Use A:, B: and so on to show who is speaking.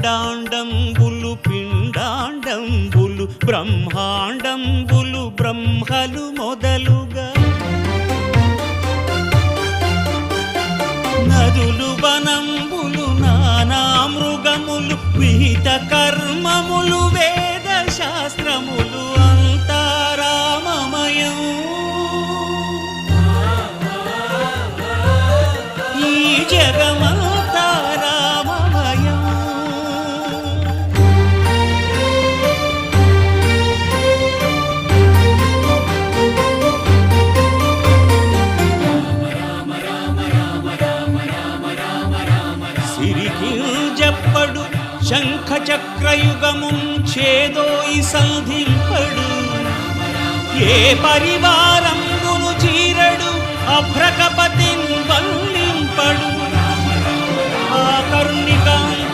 A: అండాండంబులు పిండాండంబులు బ్రహ్మాండంబులు బ్రహ్మలు మొదలుగా నదులు వనంబులు నానా మృగములు విహిత కర్మములు వేద శాస్త్రములు అంతారామమయం ఈ జగమంతా రామమయం. సిరికింజప్పడు శంఖ చక్రయుగమున్ చేదోయి సంధింపడు ఏ పరివారంబును చీరడు అభ్రకపతిన్ వల్లింపడు ఆ కరుణికా